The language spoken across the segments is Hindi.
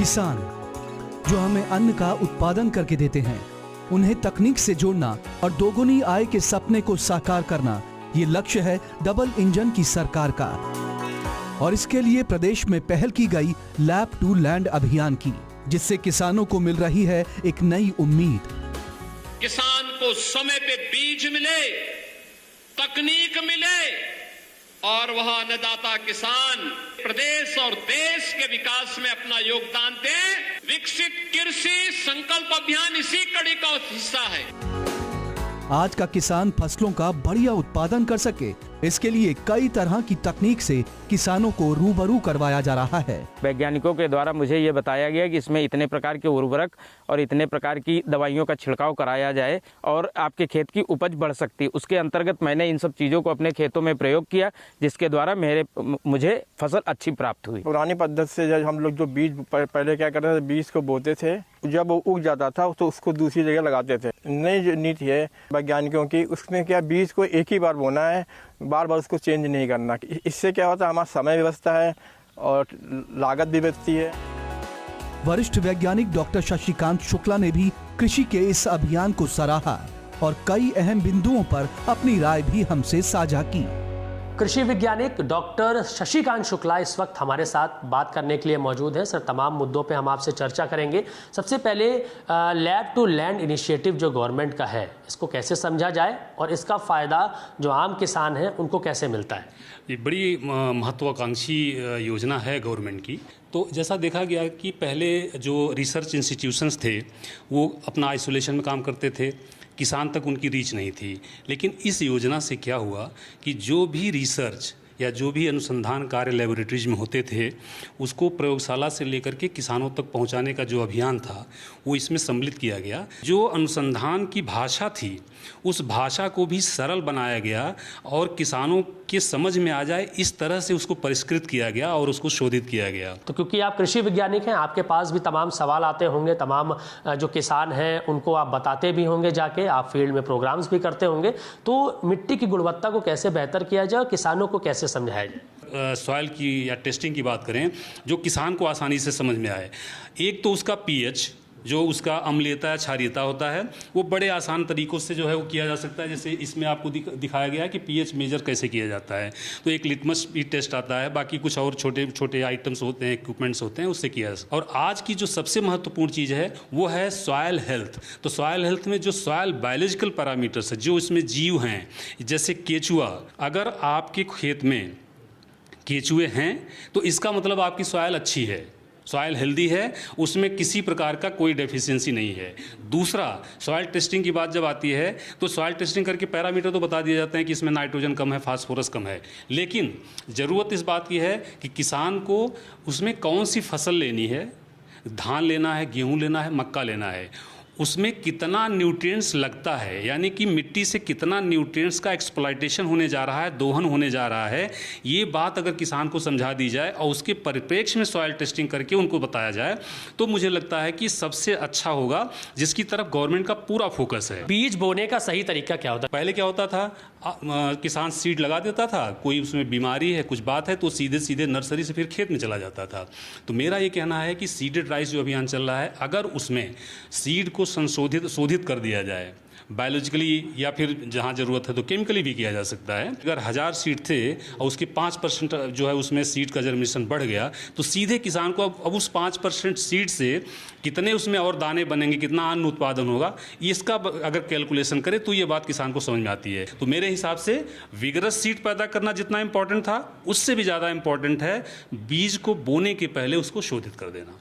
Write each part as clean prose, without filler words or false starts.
किसान जो हमें अन्न का उत्पादन करके देते हैं, उन्हें तकनीक से जोड़ना और दोगुनी आय के सपने को साकार करना, ये लक्ष्य है डबल इंजन की सरकार का। और इसके लिए प्रदेश में पहल की गई लैब टू लैंड अभियान की, जिससे किसानों को मिल रही है एक नई उम्मीद। किसान को समय पे बीज मिले, तकनीक मिले और वह अन्नदाता किसान प्रदेश और देश के विकास में अपना योगदान दे। विकसित कृषि संकल्प अभियान इसी कड़ी का हिस्सा है। आज का किसान फसलों का बढ़िया उत्पादन कर सके, इसके लिए कई तरह की तकनीक से किसानों को रूबरू करवाया जा रहा है। वैज्ञानिकों के द्वारा मुझे ये बताया गया कि इसमें इतने प्रकार के उर्वरक और इतने प्रकार की दवाइयों का छिड़काव कराया जाए और आपके खेत की उपज बढ़ सकती है। उसके अंतर्गत मैंने इन सब चीज़ों को अपने खेतों में प्रयोग किया, जिसके द्वारा मुझे फसल अच्छी प्राप्त हुई। पुरानी पद्धति से जब हम लोग जो बीज पहले क्या करते थे, बीज को बोते थे, जब वो उग जाता था तो उसको दूसरी जगह लगाते थे। नई जो नीति है वैज्ञानिकों की, उसमें क्या बीज को एक ही बार बोना है, बार बार उसको चेंज नहीं करना। इससे क्या होता है, हमारा समय व्यवस्था है और लागत भी बचती है। वरिष्ठ वैज्ञानिक डॉक्टर शशिकांत शुक्ला ने भी कृषि के इस अभियान को सराहा और कई अहम बिंदुओं पर अपनी राय भी हमसे साझा की। कृषि वैज्ञानिक डॉक्टर शशिकांत शुक्ला इस वक्त हमारे साथ बात करने के लिए मौजूद हैं। सर, तमाम मुद्दों पे हम आपसे चर्चा करेंगे। सबसे पहले लैब टू लैंड इनिशिएटिव जो गवर्नमेंट का है, इसको कैसे समझा जाए और इसका फ़ायदा जो आम किसान हैं उनको कैसे मिलता है? ये बड़ी महत्वाकांक्षी योजना है गवर्नमेंट की। तो जैसा देखा गया कि पहले जो रिसर्च इंस्टीट्यूशंस थे वो अपना आइसोलेशन में काम करते थे, किसान तक उनकी रीच नहीं थी। लेकिन इस योजना से क्या हुआ कि जो भी रिसर्च या जो भी अनुसंधान कार्य लेबोरेटरीज में होते थे, उसको प्रयोगशाला से लेकर के किसानों तक पहुंचाने का जो अभियान था वो इसमें सम्मिलित किया गया। जो अनुसंधान की भाषा थी उस भाषा को भी सरल बनाया गया और किसानों के समझ में आ जाए इस तरह से उसको परिष्कृत किया गया और उसको शोधित किया गया। तो क्योंकि आप कृषि वैज्ञानिक हैं, आपके पास भी तमाम सवाल आते होंगे, तमाम जो किसान हैं उनको आप बताते भी होंगे, जाके आप फील्ड में प्रोग्राम्स भी करते होंगे। तो मिट्टी की गुणवत्ता को कैसे बेहतर किया जाए, किसानों को कैसे समझाया जाए? सॉइल की या टेस्टिंग की बात करें जो किसान को आसानी से समझ में आए, एक तो उसका पीएच, जो उसका अम्लीयता या क्षारीयता होता है, वो बड़े आसान तरीक़ों से जो है वो किया जा सकता है। जैसे इसमें आपको दिखाया गया है कि पीएच मेजर कैसे किया जाता है। तो एक लिटमस भी टेस्ट आता है, बाकी कुछ और छोटे छोटे आइटम्स होते हैं, इक्विपमेंट्स होते हैं, उससे किया जा सकता है। और आज की जो सबसे महत्वपूर्ण चीज़ है वो है सॉयल हेल्थ। तो सॉयल हेल्थ में जो सॉयल बायोलॉजिकल पैरामीटर्स है, जो इसमें जीव हैं, जैसे केचुआ, अगर आपके खेत में केचुए हैं तो इसका मतलब आपकी सॉयल अच्छी है, सॉयल हेल्दी है, उसमें किसी प्रकार का कोई डेफिशिएंसी नहीं है। दूसरा, सॉयल टेस्टिंग की बात जब आती है तो सॉयल टेस्टिंग करके पैरामीटर तो बता दिए जाते हैं कि इसमें नाइट्रोजन कम है, फास्फोरस कम है, लेकिन ज़रूरत इस बात की है कि किसान को उसमें कौन सी फसल लेनी है, धान लेना है, गेहूँ लेना है, मक्का लेना है, उसमें कितना न्यूट्रिएंट्स लगता है, यानी कि मिट्टी से कितना न्यूट्रिएंट्स का एक्सप्लॉयटेशन होने जा रहा है, दोहन होने जा रहा है, ये बात अगर किसान को समझा दी जाए और उसके परिप्रेक्ष्य में सॉइल टेस्टिंग करके उनको बताया जाए तो मुझे लगता है कि सबसे अच्छा होगा, जिसकी तरफ गवर्नमेंट का पूरा फोकस है। बीज बोने का सही तरीका क्या होता है? पहले क्या होता था, किसान सीड लगा देता था, कोई उसमें बीमारी है, कुछ बात है, तो सीधे सीधे नर्सरी से फिर खेत में चला जाता था। तो मेरा ये कहना है कि सीडेड राइस जो अभियान चल रहा है, अगर उसमें सीड को शोधित कर दिया जाए बायोलॉजिकली या फिर जहाँ ज़रूरत है तो केमिकली भी किया जा सकता है। अगर 1000 सीड थे और उसके 5% जो है उसमें सीड का जर्मिनेशन बढ़ गया तो सीधे किसान को अब उस 5% सीड से कितने उसमें और दाने बनेंगे, कितना अन्न उत्पादन होगा, इसका अगर कैलकुलेशन करें तो ये बात किसान को समझ में आती है। तो मेरे हिसाब से विगरस सीड पैदा करना जितना इम्पॉर्टेंट था, उससे भी ज़्यादा इम्पॉर्टेंट है बीज को बोने के पहले उसको शोधित कर देना।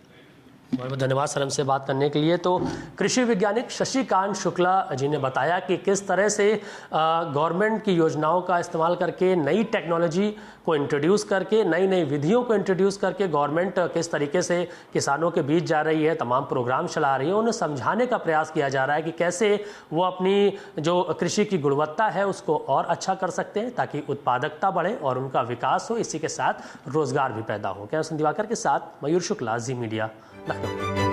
बहुत बहुत धन्यवाद सर हमसे बात करने के लिए। तो कृषि वैज्ञानिक शशिकांत शुक्ला जी ने बताया कि किस तरह से गवर्नमेंट की योजनाओं का इस्तेमाल करके, नई टेक्नोलॉजी को इंट्रोड्यूस करके, नई नई विधियों को इंट्रोड्यूस करके गवर्नमेंट किस तरीके से किसानों के बीच जा रही है, तमाम प्रोग्राम चला रही है, उन्हें समझाने का प्रयास किया जा रहा है कि कैसे वो अपनी जो कृषि की गुणवत्ता है उसको और अच्छा कर सकते हैं ताकि उत्पादकता बढ़े और उनका विकास हो, इसी के साथ रोजगार भी पैदा हो। कैमरा दिवाकर के साथ मयूर शुक्ला, जी मीडिया, लखनऊ।